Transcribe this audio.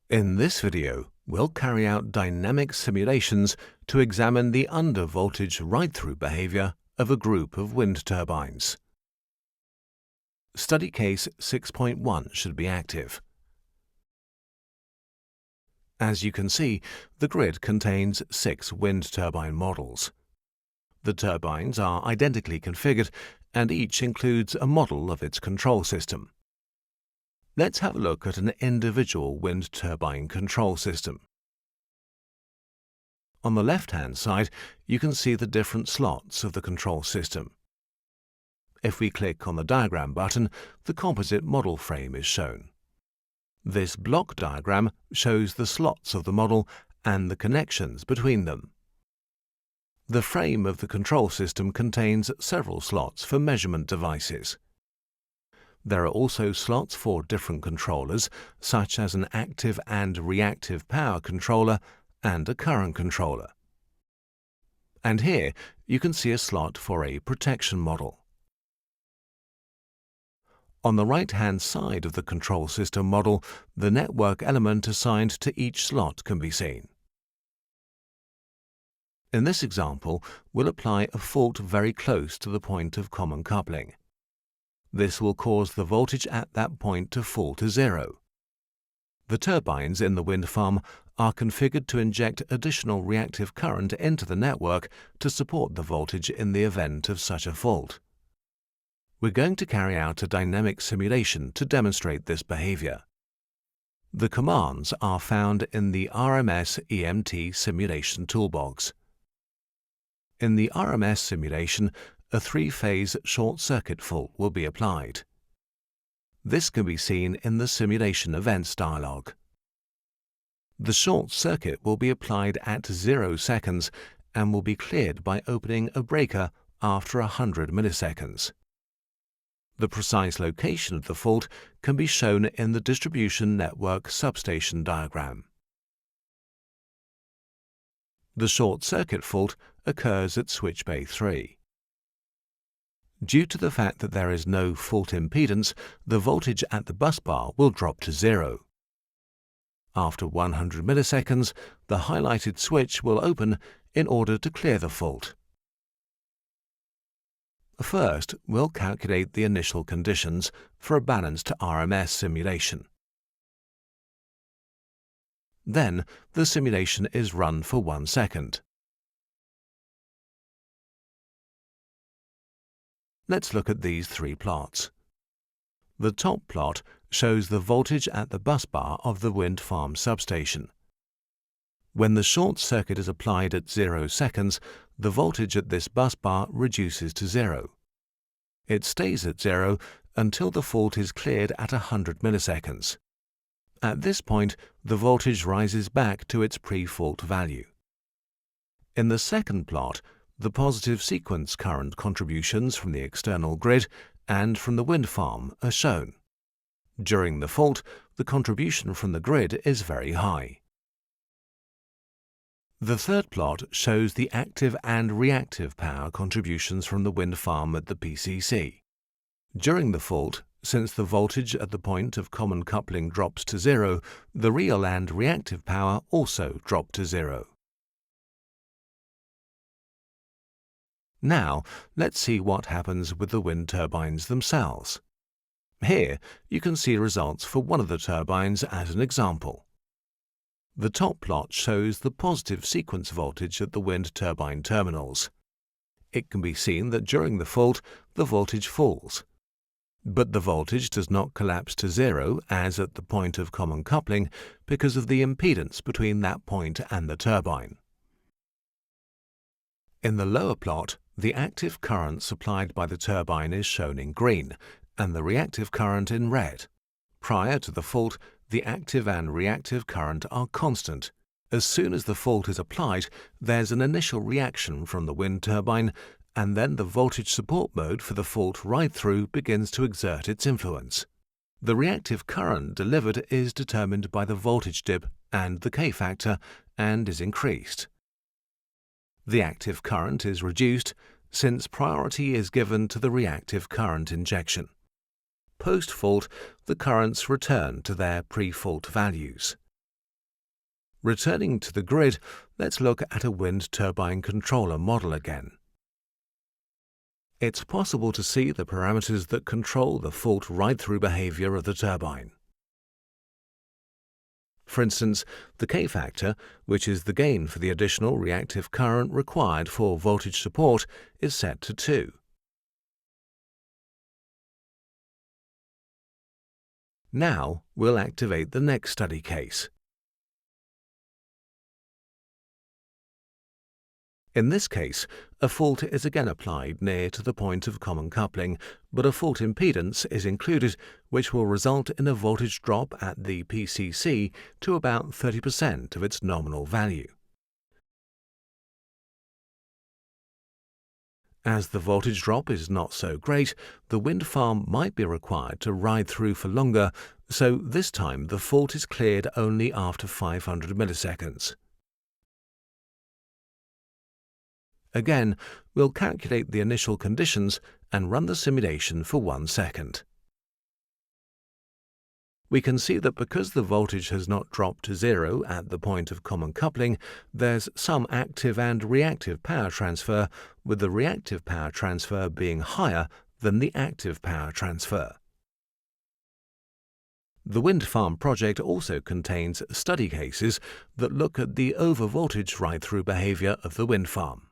In this video, we'll carry out dynamic simulations to examine the under-voltage-ride-through behavior of a group of wind turbines. Study case 6.1 should be active. As you can see, the grid contains 6 wind turbine models. The turbines are identically configured and each includes a model of its control system. Let's have a look at an individual wind turbine control system. On the left-hand side, you can see the different slots of the control system. If we click on the diagram button, the composite model frame is shown. This block diagram shows the slots of the model and the connections between them. The frame of the control system contains several slots for measurement devices. There are also slots for different controllers, such as an active and reactive power controller and a current controller. And here you can see a slot for a protection model. On the right-hand side of the control system model, the network element assigned to each slot can be seen. In this example, we'll apply a fault very close to the point of common coupling. This will cause the voltage at that point to fall to zero. The turbines in the wind farm are configured to inject additional reactive current into the network to support the voltage in the event of such a fault. We're going to carry out a dynamic simulation to demonstrate this behavior. The commands are found in the RMS EMT simulation toolbox. In the RMS simulation, a 3-phase short-circuit fault will be applied. This can be seen in the simulation events dialog. The short circuit will be applied at 0 seconds and will be cleared by opening a breaker after 100 milliseconds. The precise location of the fault can be shown in the distribution network substation diagram. The short circuit fault occurs at switch bay 3. Due to the fact that there is no fault impedance, the voltage at the bus bar will drop to zero. After 100 milliseconds, the highlighted switch will open in order to clear the fault. First, we'll calculate the initial conditions for a balanced RMS simulation. Then, the simulation is run for 1 second. Let's look at these 3 plots. The top plot shows the voltage at the bus bar of the wind farm substation. When the short circuit is applied at 0 seconds, the voltage at this bus bar reduces to 0. It stays at 0 until the fault is cleared at 100 milliseconds. At this point, the voltage rises back to its pre-fault value. In the second plot, the positive sequence current contributions from the external grid and from the wind farm are shown. During the fault, the contribution from the grid is very high. The third plot shows the active and reactive power contributions from the wind farm at the PCC. During the fault, since the voltage at the point of common coupling drops to 0, the real and reactive power also drop to 0. Now, let's see what happens with the wind turbines themselves. Here, you can see results for one of the turbines as an example. The top plot shows the positive sequence voltage at the wind turbine terminals. It can be seen that during the fault, the voltage falls. But the voltage does not collapse to 0 as at the point of common coupling because of the impedance between that point and the turbine. In the lower plot, the active current supplied by the turbine is shown in green and the reactive current in red. Prior to the fault, the active and reactive current are constant. As soon as the fault is applied, there's an initial reaction from the wind turbine, and then the voltage support mode for the fault ride-through begins to exert its influence. The reactive current delivered is determined by the voltage dip and the K-factor and is increased. The active current is reduced since priority is given to the reactive current injection. Post-fault, the currents return to their pre-fault values. Returning to the grid, let's look at a wind turbine controller model again. It's possible to see the parameters that control the fault ride-through behavior of the turbine. For instance, the K factor, which is the gain for the additional reactive current required for voltage support, is set to 2. Now we'll activate the next study case. In this case, a fault is again applied near to the point of common coupling, but a fault impedance is included, which will result in a voltage drop at the PCC to about 30% of its nominal value. As the voltage drop is not so great, the wind farm might be required to ride through for longer, so this time the fault is cleared only after 500 milliseconds. Again, we'll calculate the initial conditions and run the simulation for 1 second. We can see that because the voltage has not dropped to 0 at the point of common coupling, there's some active and reactive power transfer, with the reactive power transfer being higher than the active power transfer. The wind farm project also contains study cases that look at the over-voltage ride-through behavior of the wind farm.